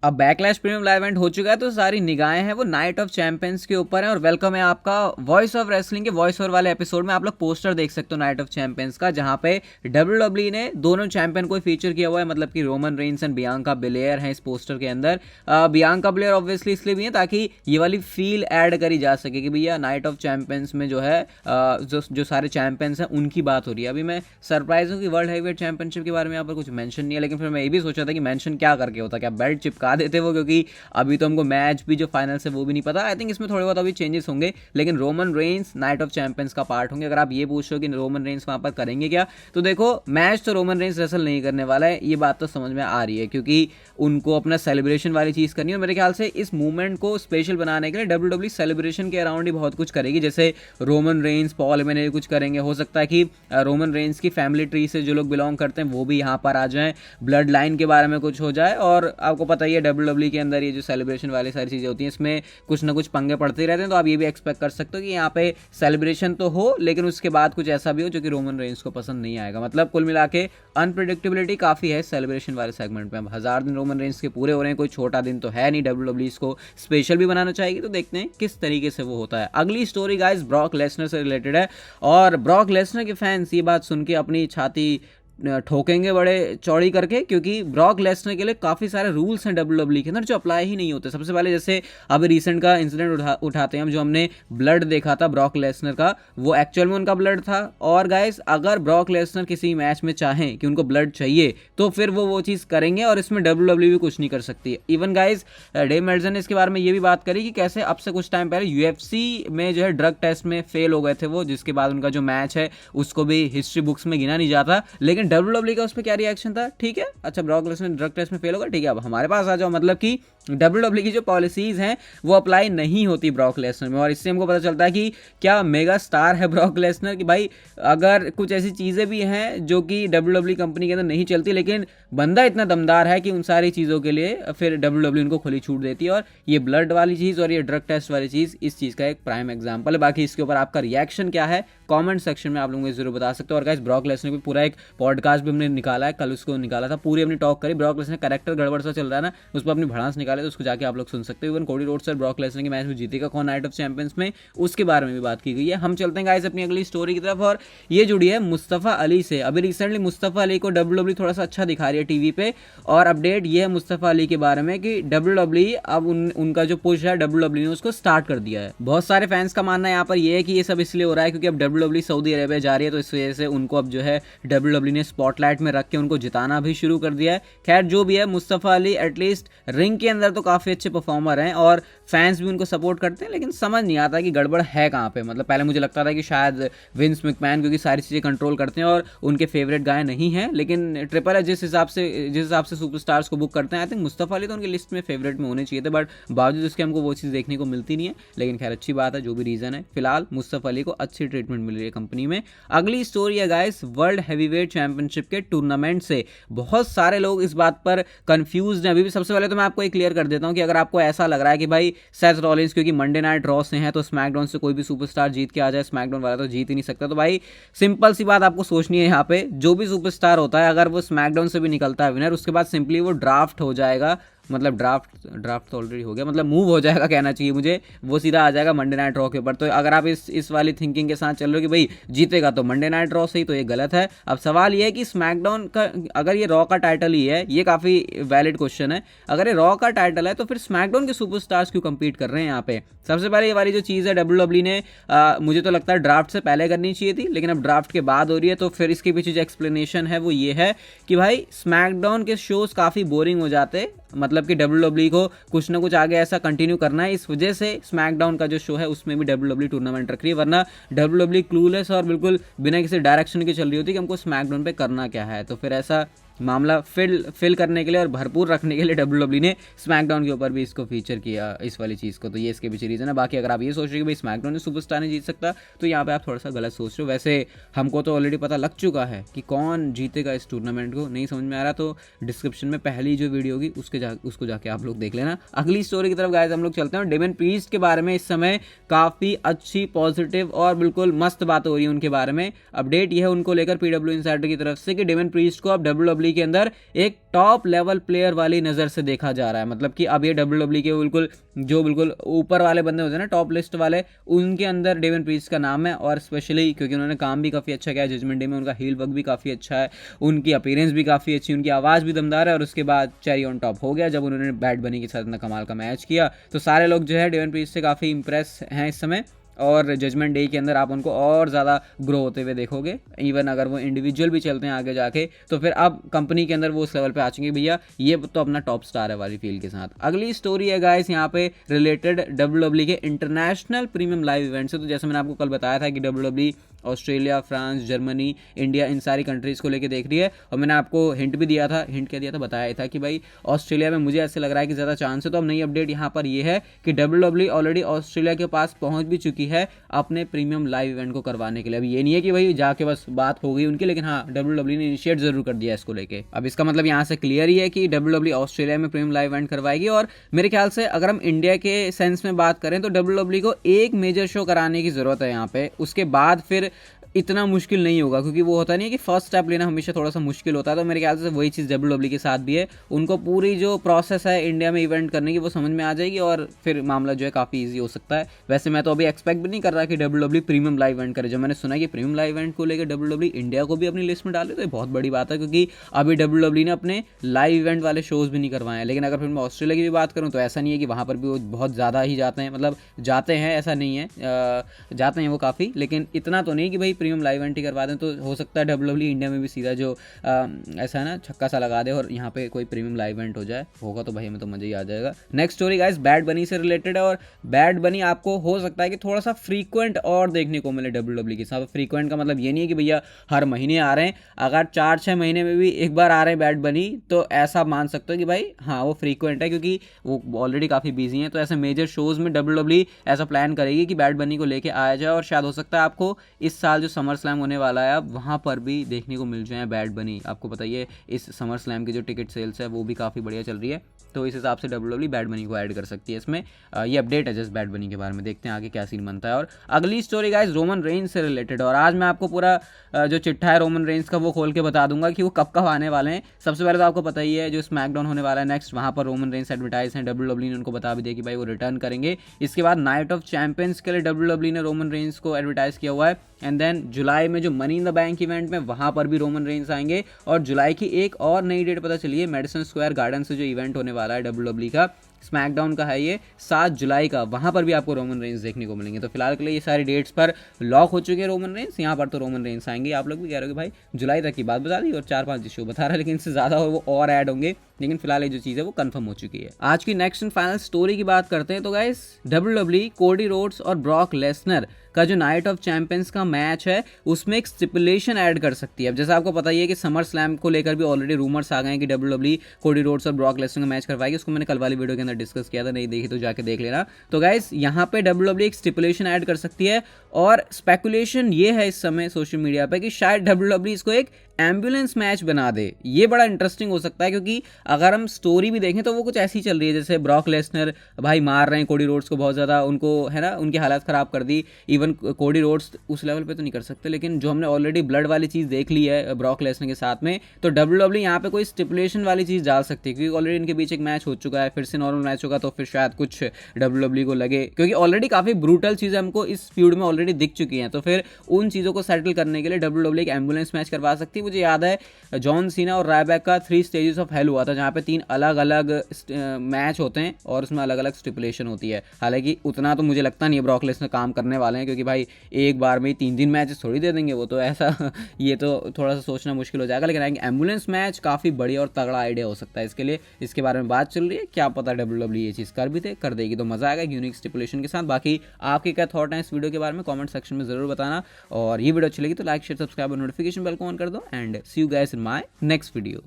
अब backlash premium live event हो चुका है, तो सारी निगाहें हैं वो नाइट ऑफ चैंपियंस के ऊपर है। और वेलकम है आपका वॉइस ऑफ रेसलिंग के वॉइस ओवर वाले एपिसोड में। आप लोग पोस्टर देख सकते हो नाइट ऑफ चैंपियंस का, जहां पे डब्ल्यूडब्ल्यू ने दोनों चैंपियन को फीचर किया हुआ है, मतलब कि Roman Reigns and Bianca bilayer हैं इस पोस्टर के अंदर। बियांका बिलेयर ऑब्वियसली इसलिए भी है ताकि ये वाली फील ऐड करी जा सके कि भैया नाइट ऑफ चैंपियंस में जो है जो सारे चैंपियंस हैं उनकी बात हो रही है। अभी मैं सरप्राइज हूँ कि वर्ल्ड हैवीवेट चैंपियनशिप के बारे में यहाँ पर कुछ मेंशन नहीं है, लेकिन फिर मैं ये भी सोचा था कि मेंशन क्या करके होता, क्या बेल्ट चिपका देते वो, क्योंकि अभी तो हमको मैच भी जो फाइनल से वो भी नहीं पता। आई थिंक इसमें थोड़े बहुत अभी चेंजेस होंगे, लेकिन Roman Reigns night of champions का पार्ट होंगे। अगर आप ये पूछ रहे हो कि रोमन रेंस वहां पर करेंगे क्या, तो देखो मैच तो रोमन रेंस रेसल नहीं करने वाला है, ये बात तो समझ में आ रही है, क्योंकि उनको अपना सेलिब्रेशन वाली चीज करनी है। और मेरे ख्याल से इस मूवमेंट को स्पेशल बनाने के लिए डब्ल्यूडब्ल्यू सेलिब्रेशन के अराउंड ही बहुत कुछ करेगी, जैसे रोमन रेंस पॉल हेमन कुछ करेंगे। हो सकता है कि रोमन रेंस की फैमिली ट्री से जो लोग बिलोंग करते हैं वो भी यहाँ पर आ जाएं, ब्लड लाइन के बारे में कुछ हो जाए। और आपको पता ही है डब्ल्यूडब्ल्यू के अंदर ये जो सेलिब्रेशन वाली सारी चीजें होती हैं, इसमें कुछ ना कुछ पंगे पड़ते ही रहते हैं। तो आप ये भी एक्सपेक्ट कर सकते हो कि यहाँ पे सेलिब्रेशन तो हो, लेकिन उसके बाद कुछ ऐसा भी हो जो कि रोमन रेंस को पसंद नहीं आएगा। मतलब कुल मिला के अनप्रिडिक्टेबिलिटी काफी है सेलिब्रेशन वाले सेगमेंट में। अब 1000 दिन रोमन रेंस के पूरे हो रहे हैं, कोई छोटा दिन तो है नहीं। डब्ल्यूडब्ल्यू इसको स्पेशल भी बनाना चाहेगी, तो देखते हैं किस तरीके से वो होता है। अगली स्टोरी गाइस ब्रॉक लेसनर से रिलेटेड है, और ब्रॉक लेसनर के फैंस ये बात सुन के अपनी छाती ठोकेंगे बड़े चौड़ी करके, क्योंकि ब्रॉक लेसनर के लिए काफ़ी सारे रूल्स हैं डब्ल्यूडब्ल्यू के अंदर जो अप्लाई ही नहीं होते। सबसे पहले जैसे अभी रिसेंट का इंसिडेंट उठाते हैं हम, जो हमने ब्लड देखा था ब्रॉक लेसनर का, वो एक्चुअल में उनका ब्लड था। और गाइस अगर ब्रॉक लेसनर किसी मैच में चाहें कि उनको ब्लड चाहिए, तो फिर वो चीज़ करेंगे, और इसमें डब्ल्यूडब्ल्यू भी कुछ नहीं कर सकती। इवन गाइस डेव मेल्जर ने इसके बारे में ये भी बात करी कि कैसे अब से कुछ टाइम पहले यूएफसी में जो है ड्रग टेस्ट में फेल हो गए थे वो, जिसके बाद उनका जो मैच है उसको भी हिस्ट्री बुक्स में गिना नहीं जाता। लेकिन डब्ल्यूडब्ल्यू का उस पर क्या रिएक्शन था, ठीक है अच्छा ब्रॉक लेसनर ड्रग टेस्ट में फेल होगा, ठीक है अब हमारे पास आ जाओ। मतलब कि डब्ल्यूडब्ल्यू की जो पॉलिसीज हैं वो अप्लाई नहीं होती ब्रॉक लेसनर में। और इससे हमको पता चलता है कि क्या मेगा स्टार है ब्रॉक लेसनर, कि भाई अगर कुछ ऐसी चीज़ें भी हैं जो कि डब्ल्यूडब्ल्यू कंपनी के अंदर नहीं चलती, लेकिन बंदा इतना दमदार है कि उन सारी चीज़ों के लिए फिर डब्ल्यूडब्ल्यू उनको खुली छूट देती है। और ये ब्लड वाली चीज़ और ये ड्रग टेस्ट वाली चीज़ इस चीज़ का एक प्राइम एग्जाम्पल है। बाकी इसके ऊपर आपका रिएक्शन क्या है कमेंट सेक्शन में आप लोगों को जरूर बता सकते हो। और गाइस ब्रॉक लेसनर भी पूरा एक पॉडकास्ट भी हमने निकाला है, कल उसको निकाला था, पूरी अपनी टॉक करी। ब्रॉक लेसनर कैरेक्टर गड़बड़ सा चल रहा है ना, उस पर अपनी भड़ास निकाले, तो उसको जाके आप लोग सुन सकते हो। इवन कोडी रोड्स और ब्रॉक लेसनर के मैच में जीतेगा कौन नाइट ऑफ चैंपियंस में, उसके बारे में भी बात की गई है। हम चलते हैं गाइस अपनी अगली स्टोरी की तरफ, और ये जुड़ी है मुस्तफ़ा अली से। अभी रिसेंटली मुस्तफ़ा अली को डब्ल्यूडब्ल्यू थोड़ा सा अच्छा दिखा रही है टीवी पे, और अपडेट ये है मुस्तफ़ा अली के बारे में कि डब्ल्यूडब्ल्यू अब उनका जो पुश है डब्ल्यूडब्ल्यू ने उसको स्टार्ट कर दिया है। बहुत सारे फैंस का मानना है यहाँ पर ये है कि ये सब इसलिए हो रहा है क्योंकि अब डब्ल्यूडब्ल्यू सऊदी अरेबिया जा रही है, तो इस वजह से उनको अब जो है डब्ल्यूडब्ल्यू ने स्पॉटलाइट में रख के उनको जिताना भी शुरू कर दिया है। खैर जो भी है, मुस्तफ़ा अली एटलीस्ट रिंग के अंदर तो काफ़ी अच्छे परफॉर्मर हैं और फैंस भी उनको सपोर्ट करते हैं, लेकिन समझ नहीं आता कि गड़बड़ है कहाँ पे। मतलब पहले मुझे लगता था कि शायद विंस मैकमैन क्योंकि सारी चीज़ें कंट्रोल करते हैं और उनके फेवरेट गाय नहीं हैं, लेकिन ट्रिपल एच जिस हिसाब से सुपरस्टार्स को बुक करते हैं, आई थिंक मुस्तफ़ा अली तो उनकी लिस्ट में फेवरेट में होने चाहिए थे, बट बावजूद इसके हमको वो चीज़ देखने को मिलती नहीं है। लेकिन खैर अच्छी बात है, जो भी रीज़न है, फिलहाल मुस्तफ़ा अली को अच्छी ट्रीटमेंट मिल रही है कंपनी में। अगली स्टोरी है गाइस वर्ल्ड हैवीवेट चैंपियनशिप के टूर्नामेंट से। बहुत सारे लोग इस बात पर कंफ्यूज हैं अभी भी। सबसे पहले तो मैं आपको एक क्लियर कर देता हूं कि अगर आपको ऐसा लग रहा है कि भाई सेथ रॉलिंस क्योंकि मंडे नाइट रॉ से हैं तो स्मैकडाउन से कोई भी सुपरस्टार जीत के आ जाए, स्मैकडाउन वाला तो जीत ही नहीं सकता, तो भाई सिंपल सी बात आपको सोचनी है यहाँ पे, जो भी सुपरस्टार होता है अगर वो स्मैकडाउन से भी निकलता है विनर, उसके बाद सिंपली वो ड्राफ्ट हो जाएगा। मतलब ड्राफ्ट तो ऑलरेडी हो गया, मतलब मूव हो जाएगा कहना चाहिए मुझे, वो सीधा आ जाएगा मंडे नाइट रॉ के ऊपर। तो अगर आप इस वाली थिंकिंग के साथ चल रहे हो कि भाई जीतेगा तो मंडे नाइट रॉ से ही, तो ये गलत है। अब सवाल ये है कि स्मैकडाउन का अगर ये रॉ का टाइटल ही है, ये काफ़ी वैलिड क्वेश्चन है, अगर ये रॉ का टाइटल है तो फिर स्मैकडाउन के सुपरस्टार्स क्यों compete कर रहे हैं यहाँ पे। सबसे पहले ये वाली जो चीज़ है डब्ल्यूडब्ल्यू ने मुझे तो लगता है ड्राफ्ट से पहले करनी चाहिए थी, लेकिन अब ड्राफ्ट के बाद हो रही है, तो फिर इसके पीछे जो एक्सप्लेनेशन है वो ये है कि भाई स्मैकडाउन के शोज काफ़ी बोरिंग हो जाते, मतलब कि डब्ल्यूडब्ल्यू को कुछ ना कुछ आगे ऐसा कंटिन्यू करना है, इस वजह से स्मैकडाउन का जो शो है उसमें भी डब्ल्यूडब्ल्यू टूर्नामेंट रख रही है। वरना डब्ल्यूडब्ल्यू क्लूलेस और बिल्कुल बिना किसी डायरेक्शन के चल रही होती कि हमको स्मैकडाउन पे करना क्या है। तो फिर ऐसा मामला फिल करने के लिए और भरपूर रखने के लिए डब्ल्यूडब्ल्यू ने स्मैकडाउन के ऊपर भी इसको फीचर किया, इस वाली चीज़ को। तो ये इसके पीछे रीज़न है। बाकी अगर आप ये सोच रहे हो कि भाई स्मैकडाउन में सुपरस्टार नहीं जीत सकता, तो यहाँ पे आप थोड़ा सा गलत सोच रहे हो। वैसे हमको तो ऑलरेडी पता लग चुका है कि कौन जीतेगा इस टूर्नामेंट को। नहीं समझ में आ रहा तो डिस्क्रिप्शन में पहली जो वीडियो होगी उसको जाके आप लोग देख लेना। अगली स्टोरी की तरफ गाइस हम लोग चलते हैं। डेमन प्रीस्ट के बारे में इस समय काफ़ी अच्छी पॉजिटिव और बिल्कुल मस्त बात हो रही है उनके बारे में। अपडेट यह है उनको लेकर पीडब्ल्यू इनसाइडर की तरफ से कि डेमन प्रीस्ट को अब डब्ल्यूडब्ल्यू WWE के अंदर एक टॉप लेवल प्लेयर वाली नज़र से देखा जा रहा है। मतलब कि अब ये WWE के बिल्कुल ऊपर वाले बंदे होते हैं ना, टॉप लिस्ट वाले, उनके अंदर डेमियन प्रीस्ट का नाम है। और स्पेशली क्योंकि उन्होंने काम भी काफ़ी अच्छा किया है जजमेंट डे में, उनका हील वर्क भी काफ़ी अच्छा है, उनकी अपीयरेंस भी काफ़ी अच्छी, उनकी आवाज़ भी दमदार है। और उसके बाद चेरी ऑन टॉप हो गया जब उन्होंने बैड बनी के साथ इतना कमाल का मैच किया। तो सारे लोग जो है डेमियन प्रीस्ट से काफ़ी इंप्रेस हैं इस समय, और जजमेंट डे के अंदर आप उनको और ज़्यादा ग्रो होते हुए देखोगे। इवन अगर वो इंडिविजुअल भी चलते हैं आगे जाके, तो फिर अब कंपनी के अंदर वो उस लेवल पे आ चुके भैया ये तो अपना टॉप स्टार है वाली फील के साथ। अगली स्टोरी है गाइस यहाँ पे रिलेटेड WWE के इंटरनेशनल प्रीमियम लाइव इवेंट से। तो जैसे मैंने आपको कल बताया था कि WWE Australia, France, Germany, India, इन सारी कंट्रीज़ को लेके देख रही है। और मैंने आपको हिंट भी दिया था, हिंट क्या दिया था, बताया था कि भाई ऑस्ट्रेलिया में मुझे ऐसे लग रहा है कि ज़्यादा चांस है। तो अब नई अपडेट यहाँ पर ये है कि WWE ऑलरेडी ऑस्ट्रेलिया के पास पहुँच भी चुकी है अपने प्रीमियम लाइव इवेंट को करवाने के लिए। अब ये नहीं है कि भाई जाके बस बात हो गई उनकी, लेकिन हाँ WWE ने इनिशिएट जरूर कर दिया इसको लेके। अब इसका मतलब यहाँ से क्लियर ही है कि WWE ऑस्ट्रेलिया में प्रीमियम लाइव इवेंट करवाएगी। और मेरे ख्याल से अगर हम इंडिया के सेंस में बात करें तो WWE को एक मेजर शो कराने की ज़रूरत है यहाँ पे, उसके बाद फिर इतना मुश्किल नहीं होगा। क्योंकि वो होता नहीं है कि फर्स्ट स्टेप लेना हमेशा थोड़ा सा मुश्किल होता है। तो मेरे ख्याल से वही चीज़ WWE के साथ भी है, उनको पूरी जो प्रोसेस है इंडिया में इवेंट करने की वो समझ में आ जाएगी और फिर मामला जो है काफ़ी ईजी हो सकता है। वैसे मैं तो अभी एक्सपेक्ट भी नहीं कर रहा कि WWE प्रीमियम लाइव इवेंट करे। जब मैंने सुना कि प्रीमियम लाइव इवेंट को लेकर WWE इंडिया को भी अपनी लिस्ट में डाले तो ये बहुत बड़ी बात है, क्योंकि अभी WWE ने अपने लाइव इवेंट वाले शोज़ भी नहीं करवाए हैं। लेकिन अगर फिर मैं ऑस्ट्रेलिया की भी बात करूँ तो ऐसा नहीं है कि वहाँ पर भी वो बहुत ज़्यादा ही जाते हैं, मतलब जाते हैं ऐसा नहीं है, जाते हैं वो काफ़ी, लेकिन इतना तो नहीं कि भाई प्रीमियम लाइव इवेंट ही करवा दें। तो हो सकता है WWE इंडिया में भी सीधा जो ऐसा है ना छक्का सा लगा दे और यहाँ पे कोई प्रीमियम लाइव इवेंट हो जाए, होगा तो भाई हमें तो मज़ा ही आ जाएगा। नेक्स्ट स्टोरी गाइस बैड बनी से रिलेटेड है। और बैड बनी आपको हो सकता है कि थोड़ा सा फ्रीक्वेंट और देखने को मिले WWE के साथ। फ्रीक्वेंट का मतलब ये नहीं है कि भैया हर महीने आ रहे हैं, अगर 4-6 महीने में भी एक बार आ रहे हैं बैड बनी तो ऐसा मान सकते हो कि भाई हाँ वो फ्रीक्वेंट है, क्योंकि वो ऑलरेडी काफ़ी बिजी हैं। तो ऐसे मेजर शोज़ में WWE ऐसा प्लान करेगी कि बैड बनी को लेके आया जाए। और शायद हो सकता है आपको इस साल जो समर स्लैम होने वाला है अब वहाँ पर भी देखने को मिल जाए बैड बनी। आपको बताइए इस समर स्लैम की जो टिकट सेल्स है वो भी काफ़ी बढ़िया चल रही है, तो इस हिसाब से WWE बैड बनी को ऐड कर सकती है इसमें। ये अपडेट है जस्ट बैड बनी के बारे में, देखते हैं आगे क्या सीन बनता है। और अगली स्टोरी गाइस रोमन रेंज से रिलेटेड, और आज मैं आपको पूरा जो चिट्ठा है रोमन रेंज का वो खोल के बता दूंगा कि वो कब कब आने वाले हैं। सबसे पहले तो आपको पता ही है जो स्मैकडाउन होने वाला है नेक्स्ट, वहाँ पर रोमन रेंज एडवर्टाइज हैं, WWE ने उनको बता भी दिया कि भाई वो रिटर्न करेंगे। इसके बाद नाइट ऑफ चैंपियंस के लिए WWE ने रोमन रेंज को एडवर्टाइज किया हुआ है। एंड देन जुलाई में जो money in the bank event में वहाँ पर भी रोमन रेंज आएंगे। और जुलाई की एक और नई डेट पता चली है, मैडिसन स्क्वायर गार्डन से जो इवेंट होने वाला है WWE का, स्मैकडाउन का है ये 7 जुलाई का, वहाँ पर भी आपको रोमन रेंज देखने को मिलेंगे। तो फिलहाल के लिए ये सारी डेट्स पर लॉक हो चुके हैं रोमन रेंज। यहाँ पर तो रोमन रेंज आएंगे, आप लोग भी कह रहे हो कि भाई जुलाई तक की बात बता दी और 4-5 शो बता रहा है, लेकिन इससे ज़्यादा वो और ऐड होंगे। लेकिन फिलहाल ये जो चीज़ है वो कंफर्म हो चुकी है। आज की नेक्स्ट एंड फाइनल स्टोरी की बात करते हैं। तो गाइस WWE कोडी रोड्स और ब्रॉक लेसनर का जो नाइट ऑफ चैंपियंस का मैच है उसमें एक स्टिपुलेशन ऐड कर सकती है। अब जैसा आपको पता ही है कि समर स्लैम को लेकर भी ऑलरेडी रूमर्स आ गए हैं कि WWE कोडी रोड्स और ब्रॉक लेसनर का मैच करवाएगी। उसको मैंने कल वाली वीडियो के अंदर डिस्कस किया था, नहीं देखी तो जाके देख लेना। तो गाइस यहाँ पे WWE एक स्टिपुलेशन ऐड कर सकती है और स्पेकुलेशन ये है इस समय सोशल मीडिया पे कि शायद WWE इसको एक एम्बुलेंस मैच बना दे। ये बड़ा इंटरेस्टिंग हो सकता है, क्योंकि अगर हम स्टोरी भी देखें तो वो कुछ ऐसी चल रही है जैसे ब्रॉक लेसनर भाई मार रहे हैं कोडी रोड्स को बहुत ज़्यादा, उनको है ना उनकी हालत ख़राब कर दी। इवन कोडी रोड्स उस लेवल पे तो नहीं कर सकते, लेकिन जो हमने ऑलरेडी ब्लड वाली चीज़ देख ली है ब्रॉक लेसनर के साथ में, तो WWE यहाँ पे कोई स्टिपुलेशन वाली चीज़ डाल सकती है, क्योंकि ऑलरेडी इनके बीच एक मैच हो चुका है, फिर से नॉर्मल मैच होगा तो फिर शायद कुछ WWE को लगे, क्योंकि ऑलरेडी काफ़ी ब्रूटल चीज़ें हमको इस फ्यूड में ऑलरेडी दिख चुकी हैं। तो फिर उन चीज़ों को सेटल करने के लिए WWE एक एम्बुलेंस मैच करवा सकती है। मुझे याद है जॉन सीना और रायबैक का 3 स्टेजेस ऑफ हेल हुआ था, जहाँ पे 3 अलग अलग मैच होते हैं और उसमें अलग अलग स्टिपुलेशन होती है। हालांकि उतना तो मुझे लगता नहीं है ब्रॉक लेसनर काम करने वाले हैं, क्योंकि भाई एक बार में ही 3 मैचेस थोड़ी दे देंगे वो, तो ऐसा ये तो थोड़ा सा सोचना मुश्किल हो जाएगा। लेकिन एम्बुलेंस मैच काफ़ी बढ़िया और तगड़ा आइडिया हो सकता है इसके लिए। इसके बारे में बात चल रही है, क्या पता WWE ये चीज़ कर देगी तो मज़ा आएगा यूनिक स्टिपुलेशन के साथ। बाकी आपके क्या थॉट हैं इस वीडियो के बारे में कमेंट सेक्शन में ज़रूर बताना, और ये वीडियो अच्छी लगी तो लाइक शेयर सब्सक्राइब और नोटिफिकेशन बेल को ऑन कर दो। And see you guys in my next video.